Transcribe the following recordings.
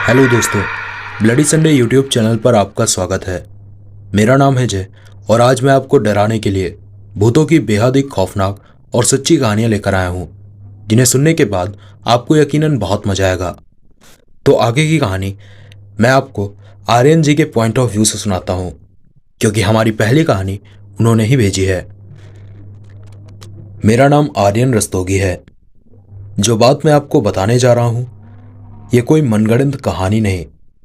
Hello दोस्तों, bloody Sunday YouTube channel पर आपका स्वागत है। मेरा नाम है जय और आज मैं आपको डराने के लिए भूतों की बेहद ही खौफनाक और सच्ची कहानियां लेकर आया हूं, जिन्हें सुनने के बाद आपको यकीनन बहुत मजा आएगा। तो आगे की कहानी मैं आपको आर्यन जी के पॉइंट ऑफ व्यू से सुनाता हूं, क्योंकि हमारी पहली कहानी उन्होंने ही भेजी है। मेरा नाम आर्यन रस्तोगी है। जो बात मैं आपको बताने जा रहा हूं, ये कोई मनगढ़ंत कहानी नहीं,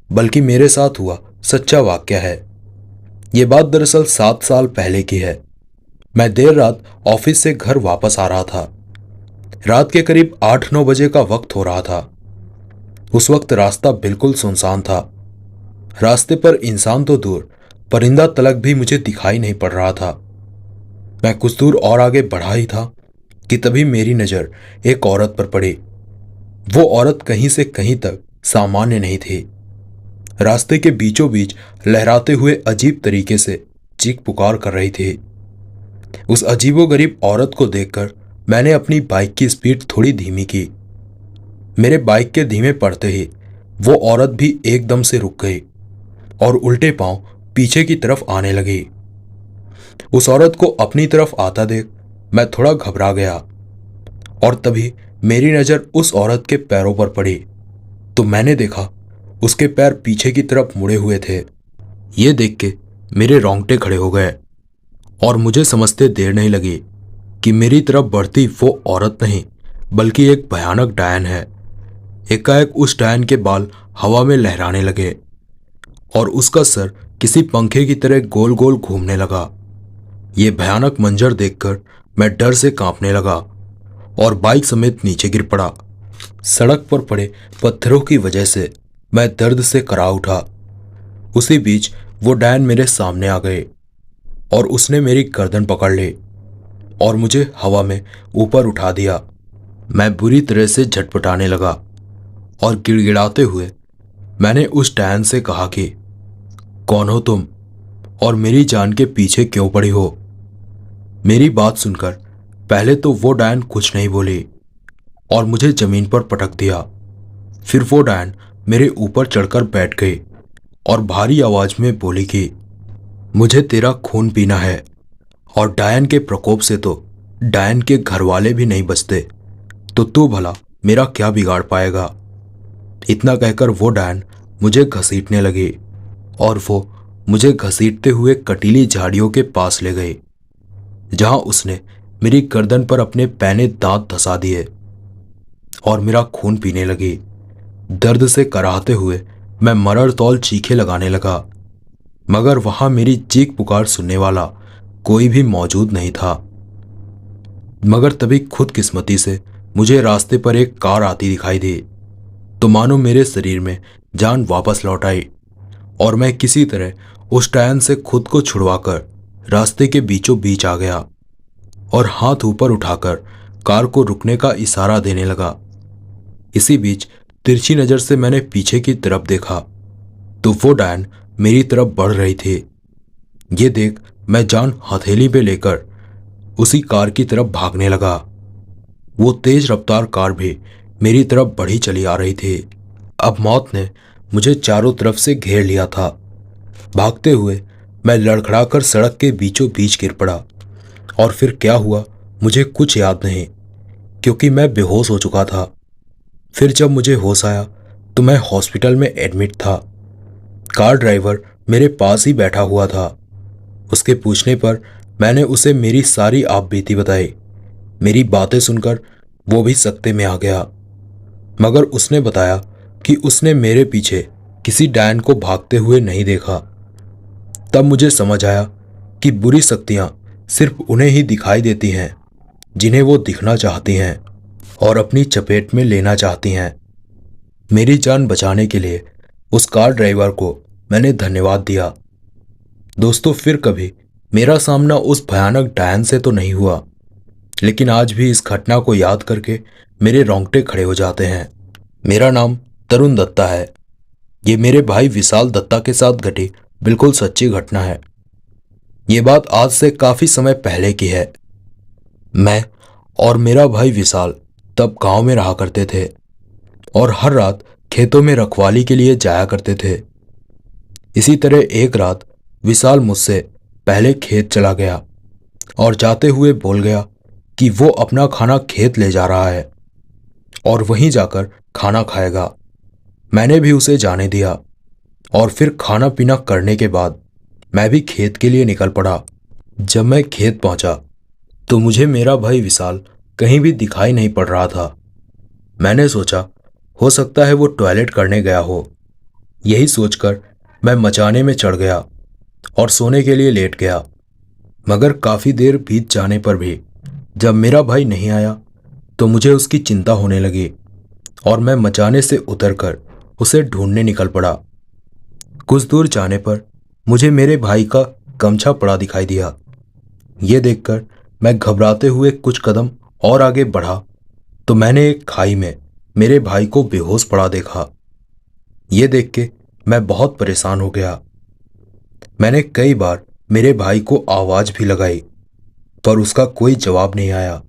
बल्कि मेरे साथ हुआ सच्चा वाक्य है। ये बात दरअसल 7 साल पहले की है। मैं देर रात ऑफिस से घर वापस आ रहा था। रात के करीब 8-9 बजे का वक्त हो रहा था। उस वक्त रास्ता बिल्कुल सुनसान था। रास्ते पर इंसान तो दूर, परिंदा तलक भी मुझे दिखाई नहीं पड़ रहा था। मैं कुछ दूर और आगे बढ़ा ही था कि तभी मेरी नजर एक औरत पर पड़ी। वो औरत कहीं से कहीं तक सामान्य नहीं थी। रास्ते के बीचों बीच लहराते हुए अजीब तरीके से चीख पुकार कर रही थी। उस अजीबोगरीब औरत को देखकर मैंने अपनी बाइक की स्पीड थोड़ी धीमी की। मेरे बाइक के धीमे पड़ते ही वो औरत भी एकदम से रुक गई और उल्टे पांव पीछे की तरफ आने लगी। उस औरत को अपनी तरफ आता देख मैं थोड़ा घबरा गया और तभी मेरी नजर उस औरत के पैरों पर पड़ी तो मैंने देखा उसके पैर पीछे की तरफ मुड़े हुए थे। ये देख के मेरे रोंगटे खड़े हो गए और मुझे समझते देर नहीं लगी कि मेरी तरफ बढ़ती वो औरत नहीं, बल्कि एक भयानक डायन है। एकाएक उस डायन के बाल हवा में लहराने लगे और उसका सर किसी पंखे की तरह गोल गोल घूमने लगा। ये भयानक मंजर देखकर मैं डर से कांपने लगा और बाइक समेत नीचे गिर पड़ा। सड़क पर पड़े पत्थरों की वजह से मैं दर्द से करा उठा। उसी बीच वो डायन मेरे सामने आ गए और उसने मेरी गर्दन पकड़ ली और मुझे हवा में ऊपर उठा दिया। मैं बुरी तरह से झटपटाने लगा और गिड़गिड़ाते हुए मैंने उस डायन से कहा कि कौन हो तुम और मेरी जान के पीछे क्यों पड़ी हो। मेरी बात सुनकर पहले तो वो डायन कुछ नहीं बोली और मुझे जमीन पर पटक दिया। फिर वो डायन मेरे ऊपर चढ़कर बैठ गई और भारी आवाज में बोली कि मुझे तेरा खून पीना है और डायन के प्रकोप से तो डायन के घर वाले भी नहीं बचते, तो तू भला मेरा क्या बिगाड़ पाएगा। इतना कहकर वो डायन मुझे घसीटने लगी और वो मुझे घसीटते हुए कटीली झाड़ियों के पास ले गई, जहां उसने मेरी गर्दन पर अपने पैने दांत धंसा दिए और मेरा खून पीने लगी। दर्द से कराहते हुए मैं मरड़ तौल चीखें लगाने लगा, मगर वहां मेरी चीख पुकार सुनने वाला कोई भी मौजूद नहीं था। मगर तभी खुद किस्मती से मुझे रास्ते पर एक कार आती दिखाई दी, तो मानो मेरे शरीर में जान वापस लौट आई और मैं किसी तरह उस डायन से खुद को छुड़वाकर रास्ते के बीचों बीच आ गया और हाथ ऊपर उठाकर कार को रुकने का इशारा देने लगा। इसी बीच तिरछी नजर से मैंने पीछे की तरफ देखा तो वो डायन मेरी तरफ बढ़ रही थी। ये देख मैं जान हथेली पे लेकर उसी कार की तरफ भागने लगा। वो तेज रफ्तार कार भी मेरी तरफ बढ़ी चली आ रही थी। अब मौत ने मुझे चारों तरफ से घेर लिया था। भागते हुए मैं लड़खड़ाकर सड़क के बीचों बीच गिर पड़ा और फिर क्या हुआ मुझे कुछ याद नहीं, क्योंकि मैं बेहोश हो चुका था। फिर जब मुझे होश आया तो मैं हॉस्पिटल में एडमिट था। कार ड्राइवर मेरे पास ही बैठा हुआ था। उसके पूछने पर मैंने उसे मेरी सारी आपबीती बताई। मेरी बातें सुनकर वो भी सकते में आ गया, मगर उसने बताया कि उसने मेरे पीछे किसी डायन को भागते हुए नहीं देखा। तब मुझे समझ आया कि बुरी शक्तियां सिर्फ उन्हें ही दिखाई देती हैं जिन्हें वो दिखना चाहती हैं और अपनी चपेट में लेना चाहती हैं। मेरी जान बचाने के लिए उस कार ड्राइवर को मैंने धन्यवाद दिया। दोस्तों, फिर कभी मेरा सामना उस भयानक डायन से तो नहीं हुआ, लेकिन आज भी इस घटना को याद करके मेरे रोंगटे खड़े हो जाते हैं। मेरा नाम तरुण दत्ता है। ये मेरे भाई विशाल दत्ता के साथ घटी बिल्कुल सच्ची घटना है। ये बात आज से काफी समय पहले की है। मैं और मेरा भाई विशाल तब गांव में रहा करते थे और हर रात खेतों में रखवाली के लिए जाया करते थे। इसी तरह एक रात विशाल मुझसे पहले खेत चला गया और जाते हुए बोल गया कि वो अपना खाना खेत ले जा रहा है और वहीं जाकर खाना खाएगा। मैंने भी उसे जाने दिया और फिर खाना पीना करने के बाद मैं भी खेत के लिए निकल पड़ा। जब मैं खेत पहुंचा तो मुझे मेरा भाई विशाल कहीं भी दिखाई नहीं पड़ रहा था। मैंने सोचा हो सकता है वो टॉयलेट करने गया हो। यही सोचकर मैं मचाने में चढ़ गया और सोने के लिए लेट गया। मगर काफी देर बीत जाने पर भी जब मेरा भाई नहीं आया तो मुझे उसकी चिंता होने लगी और मैं मचाने से उतरकर उसे ढूंढने निकल पड़ा। कुछ दूर जाने पर मुझे मेरे भाई का गमछा पड़ा दिखाई दिया। ये देखकर मैं घबराते हुए कुछ कदम और आगे बढ़ा तो मैंने एक खाई में मेरे भाई को बेहोश पड़ा देखा। ये देख के मैं बहुत परेशान हो गया। मैंने कई बार मेरे भाई को आवाज भी लगाई पर उसका कोई जवाब नहीं आया।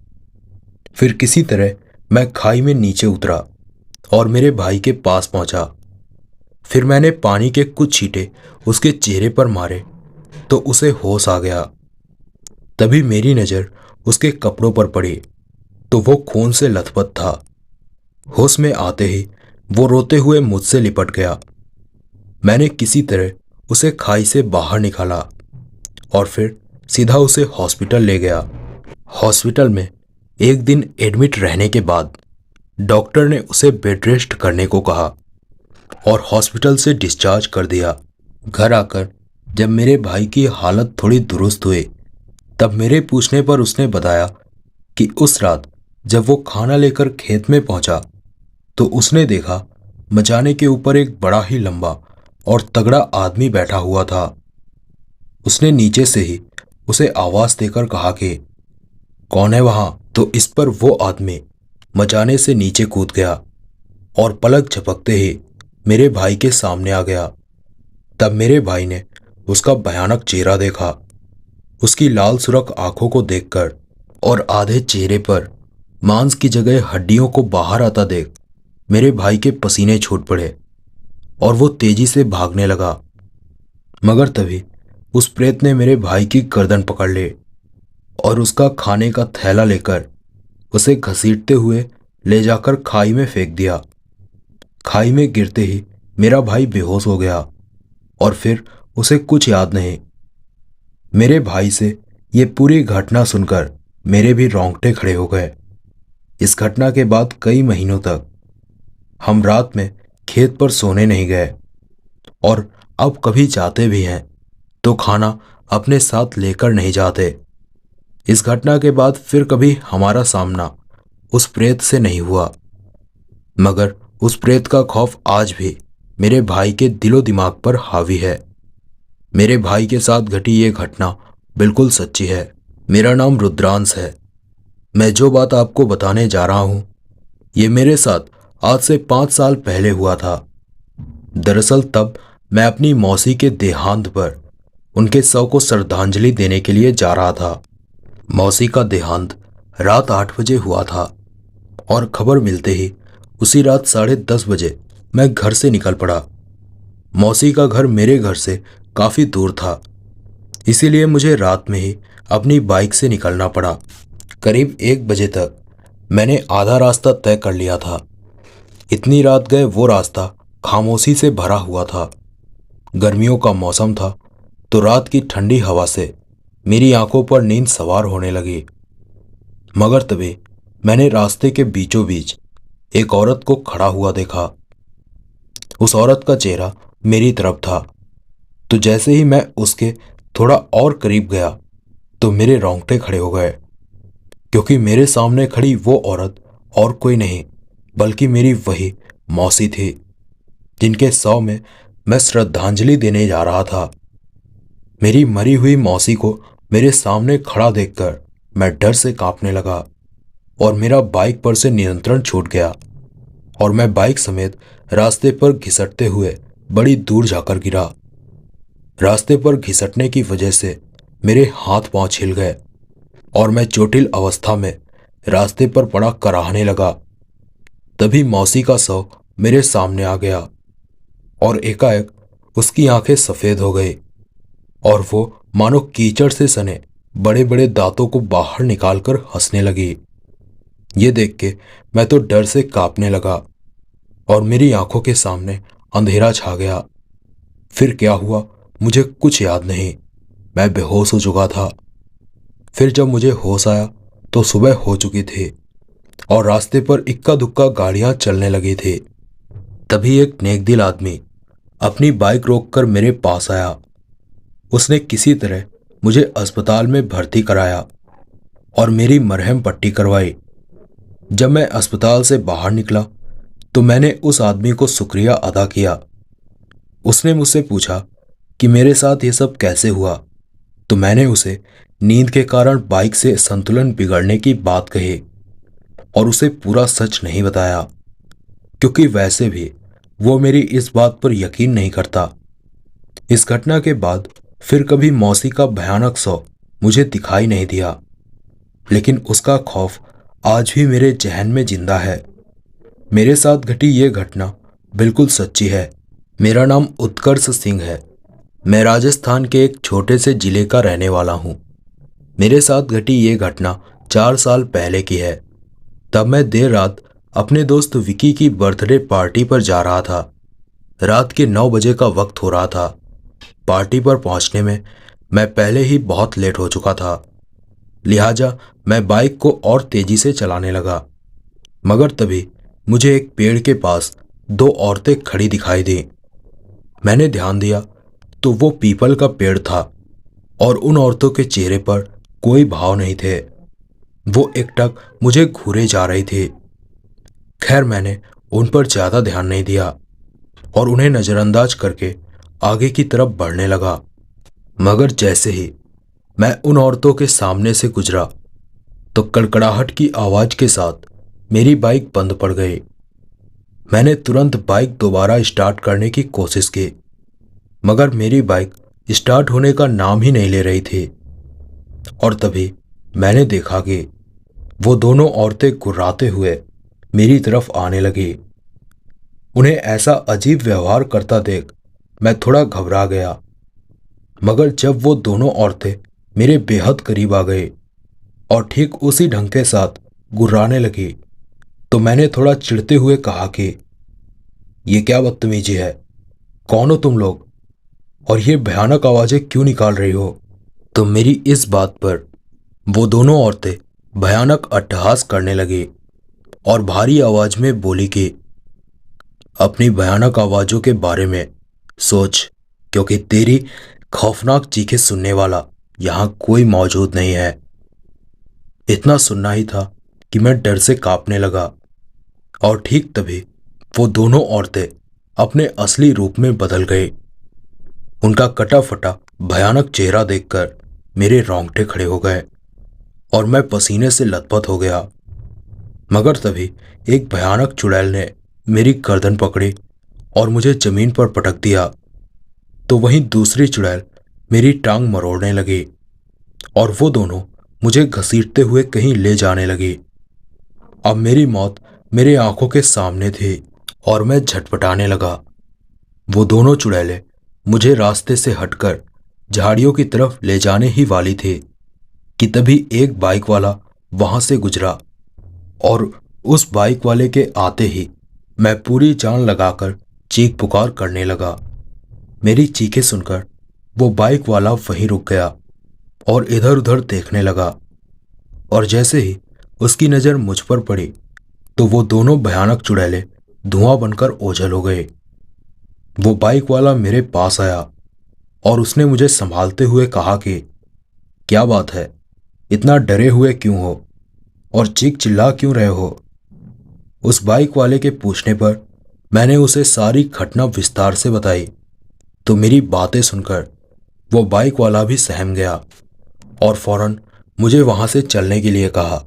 फिर किसी तरह मैं खाई में नीचे उतरा और मेरे भाई के पास पहुंचा। फिर मैंने पानी के कुछ छींटे उसके चेहरे पर मारे तो उसे होश आ गया। तभी मेरी नजर उसके कपड़ों पर पड़ी तो वो खून से लथपथ था। होश में आते ही वो रोते हुए मुझसे लिपट गया। मैंने किसी तरह उसे खाई से बाहर निकाला और फिर सीधा उसे हॉस्पिटल ले गया। हॉस्पिटल में एक दिन एडमिट रहने के बाद डॉक्टर ने उसे बेड रेस्ट करने को कहा और हॉस्पिटल से डिस्चार्ज कर दिया। घर आकर जब मेरे भाई की हालत थोड़ी दुरुस्त हुई तब मेरे पूछने पर उसने बताया कि उस रात जब वो खाना लेकर खेत में पहुंचा तो उसने देखा मचाने के ऊपर एक बड़ा ही लंबा और तगड़ा आदमी बैठा हुआ था। उसने नीचे से ही उसे आवाज देकर कहा कि कौन है वहां। तो इस पर वो आदमी मचाने से नीचे कूद गया और पलक झपकते ही मेरे भाई के सामने आ गया। तब मेरे भाई ने उसका भयानक चेहरा देखा। उसकी लाल सुर्ख आंखों को देखकर और आधे चेहरे पर मांस की जगह हड्डियों को बाहर आता देख मेरे भाई के पसीने छूट पड़े और वो तेजी से भागने लगा। मगर तभी उस प्रेत ने मेरे भाई की गर्दन पकड़ ली और उसका खाने का थैला लेकर उसे घसीटते हुए ले जाकर खाई में फेंक दिया। खाई में गिरते ही मेरा भाई बेहोश हो गया और फिर उसे कुछ याद नहीं। मेरे भाई से ये पूरी घटना सुनकर मेरे भी रोंगटे खड़े हो गए। इस घटना के बाद कई महीनों तक हम रात में खेत पर सोने नहीं गए और अब कभी जाते भी हैं तो खाना अपने साथ लेकर नहीं जाते। इस घटना के बाद फिर कभी हमारा सामना उस प्रेत से नहीं हुआ। मगर उस प्रेत का खौफ आज भी मेरे भाई के दिलो दिमाग पर हावी है। मेरे भाई के साथ घटी ये घटना बिल्कुल सच्ची है। मेरा नाम रुद्रांश है। मैं जो बात आपको बताने जा रहा हूं ये मेरे साथ आज से 5 साल पहले हुआ था। दरअसल तब मैं अपनी मौसी के देहांत पर उनके शव को श्रद्धांजलि देने के लिए जा रहा था। मौसी का देहांत रात 8 बजे हुआ था और खबर मिलते ही उसी रात 10:30 बजे मैं घर से निकल पड़ा। मौसी का घर मेरे घर से काफी दूर था, इसीलिए मुझे रात में ही अपनी बाइक से निकलना पड़ा। करीब 1 बजे तक मैंने आधा रास्ता तय कर लिया था। इतनी रात गए वो रास्ता खामोशी से भरा हुआ था। गर्मियों का मौसम था तो रात की ठंडी हवा से मेरी आंखों पर नींद सवार होने लगी। मगर तभी मैंने रास्ते के बीचों बीच एक औरत को खड़ा हुआ देखा। उस औरत का चेहरा मेरी तरफ था तो जैसे ही मैं उसके थोड़ा और करीब गया तो मेरे रोंगटे खड़े हो गए, क्योंकि मेरे सामने खड़ी वो औरत और कोई नहीं बल्कि मेरी वही मौसी थी जिनके शव में मैं श्रद्धांजलि देने जा रहा था। मेरी मरी हुई मौसी को मेरे सामने खड़ा देखकर मैं डर से कांपने लगा और मेरा बाइक पर से नियंत्रण छूट गया और मैं बाइक समेत रास्ते पर घिसटते हुए बड़ी दूर जाकर गिरा। रास्ते पर घिसटने की वजह से मेरे हाथ पांव छिल गए और मैं चोटिल अवस्था में रास्ते पर पड़ा कराहने लगा। तभी मौसी का शव मेरे सामने आ गया और एकाएक उसकी आंखें सफेद हो गई और वो मानो कीचड़ से सने बड़े बड़े दांतों को बाहर निकालकर हंसने लगी। ये देख के मैं तो डर से कांपने लगा और मेरी आंखों के सामने अंधेरा छा गया। फिर क्या हुआ मुझे कुछ याद नहीं। मैं बेहोश हो चुका था। फिर जब मुझे होश आया तो सुबह हो चुकी थी और रास्ते पर इक्का दुक्का गाड़ियां चलने लगी थी। तभी एक नेकदिल आदमी अपनी बाइक रोककर मेरे पास आया। उसने किसी तरह मुझे अस्पताल में भर्ती कराया और मेरी मरहम पट्टी करवाई। जब मैं अस्पताल से बाहर निकला तो मैंने उस आदमी को शुक्रिया अदा किया। उसने मुझसे पूछा कि मेरे साथ ये सब कैसे हुआ, तो मैंने उसे नींद के कारण बाइक से संतुलन बिगड़ने की बात कही और उसे पूरा सच नहीं बताया, क्योंकि वैसे भी वो मेरी इस बात पर यकीन नहीं करता। इस घटना के बाद फिर कभी मौसी का भयानक सौ मुझे दिखाई नहीं दिया, लेकिन उसका खौफ आज भी मेरे जहन में जिंदा है। मेरे साथ घटी ये घटना बिल्कुल सच्ची है। मेरा नाम उत्कर्ष सिंह है। मैं राजस्थान के एक छोटे से जिले का रहने वाला हूँ। मेरे साथ घटी ये घटना 4 साल पहले की है। तब मैं देर रात अपने दोस्त विकी की बर्थडे पार्टी पर जा रहा था। रात के 9 बजे का वक्त हो रहा था। पार्टी पर पहुंचने में मैं पहले ही बहुत लेट हो चुका था, लिहाजा मैं बाइक को और तेजी से चलाने लगा। मगर तभी मुझे एक पेड़ के पास 2 औरतें खड़ी दिखाई दी। मैंने ध्यान दिया तो वो पीपल का पेड़ था और उन औरतों के चेहरे पर कोई भाव नहीं थे। वो एकटक मुझे घूरे जा रही थी। खैर मैंने उन पर ज्यादा ध्यान नहीं दिया और उन्हें नजरअंदाज करके आगे की तरफ बढ़ने लगा। मगर जैसे ही मैं उन औरतों के सामने से गुजरा तो कड़कड़ाहट की आवाज के साथ मेरी बाइक बंद पड़ गई। मैंने तुरंत बाइक दोबारा स्टार्ट करने की कोशिश की, मगर मेरी बाइक स्टार्ट होने का नाम ही नहीं ले रही थी। और तभी मैंने देखा कि वो दोनों औरतें गुर्राते हुए मेरी तरफ आने लगी। उन्हें ऐसा अजीब व्यवहार करता देख मैं थोड़ा घबरा गया, मगर जब वो दोनों औरतें मेरे बेहद करीब आ गई और ठीक उसी ढंग के साथ गुर्राने लगी तो मैंने थोड़ा चिढ़ते हुए कहा कि ये क्या बदतमीजी है, कौन हो तुम लोग और ये भयानक आवाजें क्यों निकाल रही हो। तो मेरी इस बात पर वो दोनों औरतें भयानक अट्टहास करने लगी और भारी आवाज में बोली कि अपनी भयानक आवाजों के बारे में सोच, क्योंकि तेरी खौफनाक चीखें सुनने वाला यहां कोई मौजूद नहीं है। इतना सुनना ही था कि मैं डर से कांपने लगा और ठीक तभी वो दोनों औरतें अपने असली रूप में बदल गई। उनका कटा फटा भयानक चेहरा देखकर मेरे रोंगटे खड़े हो गए और मैं पसीने से लथपथ हो गया। मगर तभी एक भयानक चुड़ैल ने मेरी गर्दन पकड़ी और मुझे जमीन पर पटक दिया। तो वहीं दूसरी चुड़ैल मेरी टांग मरोड़ने लगी और वो दोनों मुझे घसीटते हुए कहीं ले जाने लगी। अब मेरी मौत मेरी आंखों के सामने थी और मैं झटपटाने लगा। वो दोनों चुड़ैलें मुझे रास्ते से हटकर झाड़ियों की तरफ ले जाने ही वाली थी कि तभी एक बाइक वाला वहां से गुजरा और उस बाइक वाले के आते ही मैं पूरी जान लगाकर चीख पुकार करने लगा। मेरी चीखें सुनकर वो बाइक वाला वहीं रुक गया और इधर उधर देखने लगा और जैसे ही उसकी नज़र मुझ पर पड़ी तो वो दोनों भयानक चुड़ैलें धुआं बनकर ओझल हो गए। वो बाइक वाला मेरे पास आया और उसने मुझे संभालते हुए कहा कि क्या बात है, इतना डरे हुए क्यों हो और चीख चिल्ला क्यों रहे हो। उस बाइक वाले के पूछने पर मैंने उसे सारी घटना विस्तार से बताई तो मेरी बातें सुनकर वो बाइक वाला भी सहम गया और फौरन मुझे वहां से चलने के लिए कहा।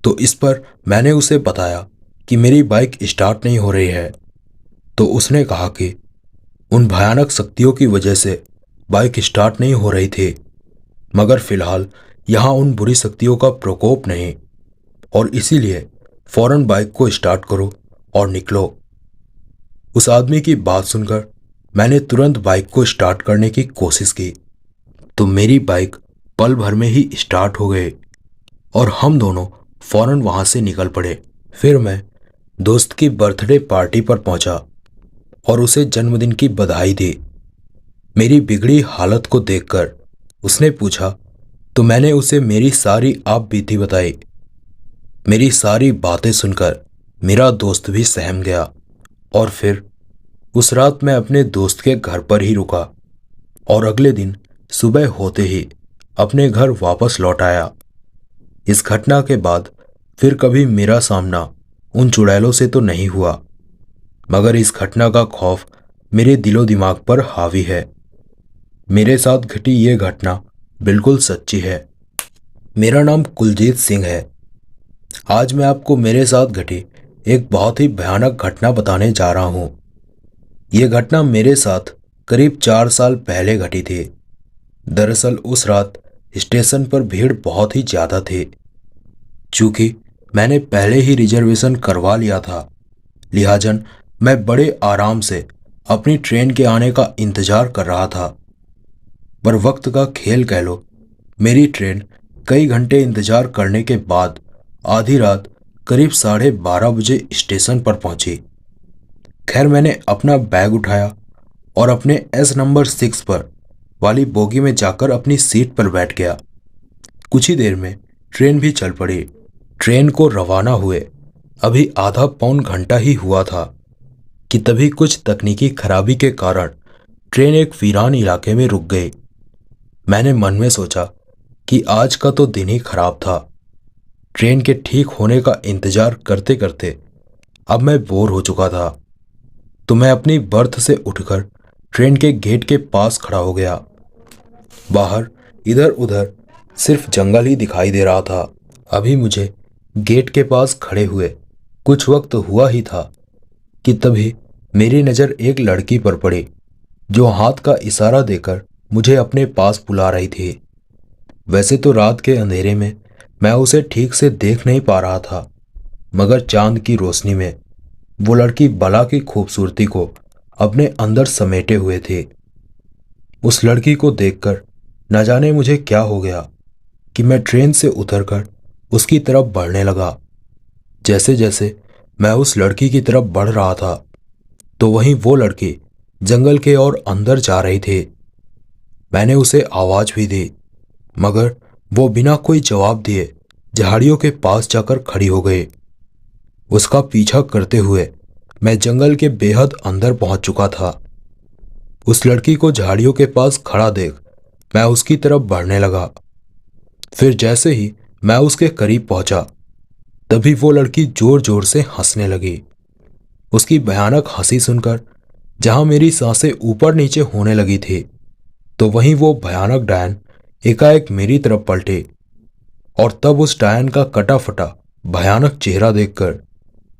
तो इस पर मैंने उसे बताया कि मेरी बाइक स्टार्ट नहीं हो रही है। तो उसने कहा कि उन भयानक शक्तियों की वजह से बाइक स्टार्ट नहीं हो रही थी, मगर फिलहाल यहाँ उन बुरी शक्तियों का प्रकोप नहीं और इसीलिए फौरन बाइक को स्टार्ट करो और निकलो। उस आदमी की बात सुनकर मैंने तुरंत बाइक को स्टार्ट करने की कोशिश की, तो मेरी बाइक पल भर में ही स्टार्ट हो गई और हम दोनों फौरन वहां से निकल पड़े। फिर मैं दोस्त की बर्थडे पार्टी पर पहुंचा और उसे जन्मदिन की बधाई दी। मेरी बिगड़ी हालत को देखकर उसने पूछा, तो मैंने उसे मेरी सारी आप बीती बताई। मेरी सारी बातें सुनकर मेरा दोस्त भी सहम गया और फिर उस रात मैं अपने दोस्त के घर पर ही रुका और अगले दिन सुबह होते ही अपने घर वापस लौट आया। इस घटना के बाद फिर कभी मेरा सामना उन चुड़ैलों से तो नहीं हुआ, मगर इस घटना का खौफ मेरे दिलो दिमाग पर हावी है। मेरे साथ घटी ये घटना बिल्कुल सच्ची है। मेरा नाम कुलजीत सिंह है। आज मैं आपको मेरे साथ घटी एक बहुत ही भयानक घटना बताने जा रहा हूँ। ये घटना मेरे साथ करीब 4 साल पहले घटी थी। दरअसल उस रात स्टेशन पर भीड़ बहुत ही ज्यादा थी। चूंकि मैंने पहले ही रिजर्वेशन करवा लिया था, लिहाजन मैं बड़े आराम से अपनी ट्रेन के आने का इंतजार कर रहा था। पर वक्त का खेल कह लो, मेरी ट्रेन कई घंटे इंतजार करने के बाद आधी रात करीब 12:30 बजे स्टेशन पर पहुंची। खैर, मैंने अपना बैग उठाया और अपने एस नंबर 6 पर वाली बोगी में जाकर अपनी सीट पर बैठ गया। कुछ ही देर में ट्रेन भी चल पड़ी। ट्रेन को रवाना हुए अभी आधा पौन घंटा ही हुआ था कि तभी कुछ तकनीकी खराबी के कारण ट्रेन एक वीरान इलाके में रुक गई। मैंने मन में सोचा कि आज का तो दिन ही खराब था। ट्रेन के ठीक होने का इंतजार करते करते अब मैं बोर हो चुका था, तो मैं अपनी बर्थ से उठकर ट्रेन के गेट के पास खड़ा हो गया। बाहर इधर उधर सिर्फ जंगल ही दिखाई दे रहा था। अभी मुझे गेट के पास खड़े हुए कुछ वक्त हुआ ही था कि तभी मेरी नज़र एक लड़की पर पड़ी जो हाथ का इशारा देकर मुझे अपने पास बुला रही थी। वैसे तो रात के अंधेरे में मैं उसे ठीक से देख नहीं पा रहा था, मगर चांद की रोशनी में वो लड़की बला की खूबसूरती को अपने अंदर समेटे हुए थी। उस लड़की को देखकर न जाने मुझे क्या हो गया कि मैं ट्रेन से उतरकर उसकी तरफ बढ़ने लगा। जैसे जैसे मैं उस लड़की की तरफ बढ़ रहा था, तो वहीं वो लड़की जंगल के और अंदर जा रही थी। मैंने उसे आवाज भी दी, मगर वो बिना कोई जवाब दिए झाड़ियों के पास जाकर खड़ी हो गई। उसका पीछा करते हुए मैं जंगल के बेहद अंदर पहुंच चुका था। उस लड़की को झाड़ियों के पास खड़ा देख मैं उसकी तरफ बढ़ने लगा। फिर जैसे ही मैं उसके करीब पहुंचा, तभी वो लड़की जोर जोर से हंसने लगी। उसकी भयानक हंसी सुनकर जहां मेरी सांसें ऊपर नीचे होने लगी थी, तो वहीं वो भयानक डायन एकाएक मेरी तरफ पलटी और तब उस डायन का कटा फटा भयानक चेहरा देखकर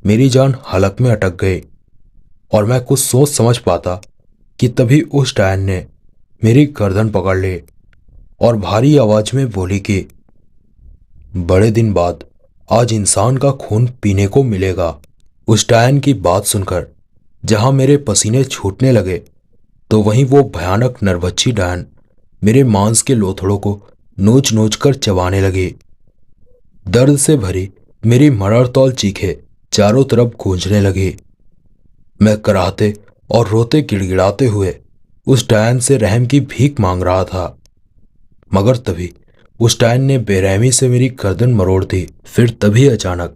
मेरी जान हलक में अटक गई और मैं कुछ सोच समझ पाता कि तभी उस डायन ने मेरी गर्दन पकड़ ली और भारी आवाज में बोली कि बड़े दिन बाद आज इंसान का खून पीने को मिलेगा। उस डायन की बात सुनकर जहां मेरे पसीने छूटने लगे, तो वहीं वो भयानक नरभक्षी डायन मेरे मांस के लोथड़ों को नोच नोच कर चबाने लगी। दर्द से भरी मेरी मरड़तौल चीखें चारों तरफ गूंजने लगी। मैं कराहते और रोते गिड़गिड़ाते हुए उस डायन से रहम की भीख मांग रहा था, मगर तभी उस डायन ने बेरहमी से मेरी गर्दन मरोड़ दी। फिर तभी अचानक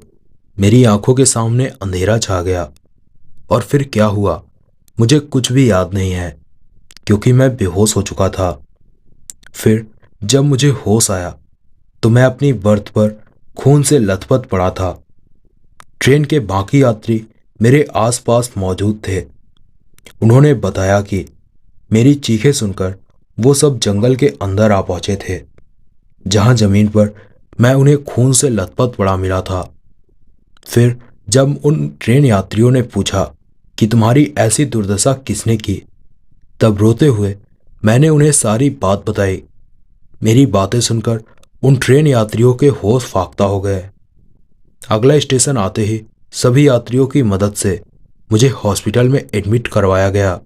मेरी आंखों के सामने अंधेरा छा गया और फिर क्या हुआ मुझे कुछ भी याद नहीं है, क्योंकि मैं बेहोश हो चुका था। फिर जब मुझे होश आया तो मैं अपनी बर्थ पर खून से लथपथ पड़ा था। ट्रेन के बाकी यात्री मेरे आसपास मौजूद थे। उन्होंने बताया कि मेरी चीखें सुनकर वो सब जंगल के अंदर आ पहुंचे थे, जहां जमीन पर मैं उन्हें खून से लथपथ पड़ा मिला था। फिर जब उन ट्रेन यात्रियों ने पूछा कि तुम्हारी ऐसी दुर्दशा किसने की, तब रोते हुए मैंने उन्हें सारी बात बताई। मेरी बातें सुनकर उन ट्रेन यात्रियों के होश फाख्ता हो गए। अगला स्टेशन आते ही सभी यात्रियों की मदद से मुझे हॉस्पिटल में एडमिट करवाया गया।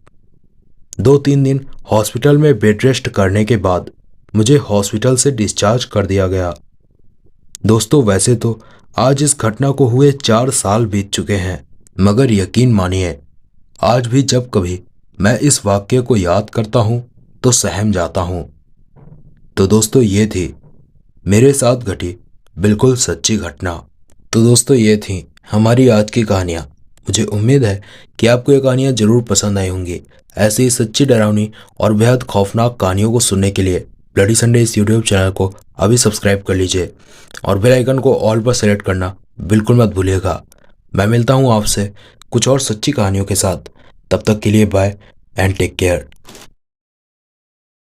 2-3 दिन हॉस्पिटल में बेड रेस्ट करने के बाद मुझे हॉस्पिटल से डिस्चार्ज कर दिया गया। दोस्तों, वैसे तो आज इस घटना को हुए 4 साल बीत चुके हैं, मगर यकीन मानिए आज भी जब कभी मैं इस वाक्य को याद करता हूं तो सहम जाता हूं। तो दोस्तों, ये थी मेरे साथ घटी बिल्कुल सच्ची घटना। तो दोस्तों, ये थी हमारी आज की कहानियाँ। मुझे उम्मीद है कि आपको ये कहानियाँ जरूर पसंद आई होंगी। ऐसी ही सच्ची, डरावनी और बेहद खौफनाक कहानियों को सुनने के लिए ब्लडी संडे इस यूट्यूब चैनल को अभी सब्सक्राइब कर लीजिए और बेल आइकन को ऑल पर सेलेक्ट करना बिल्कुल मत भूलिएगा। मैं मिलता हूँ आपसे कुछ और सच्ची कहानियों के साथ। तब तक के लिए बाय एंड टेक केयर।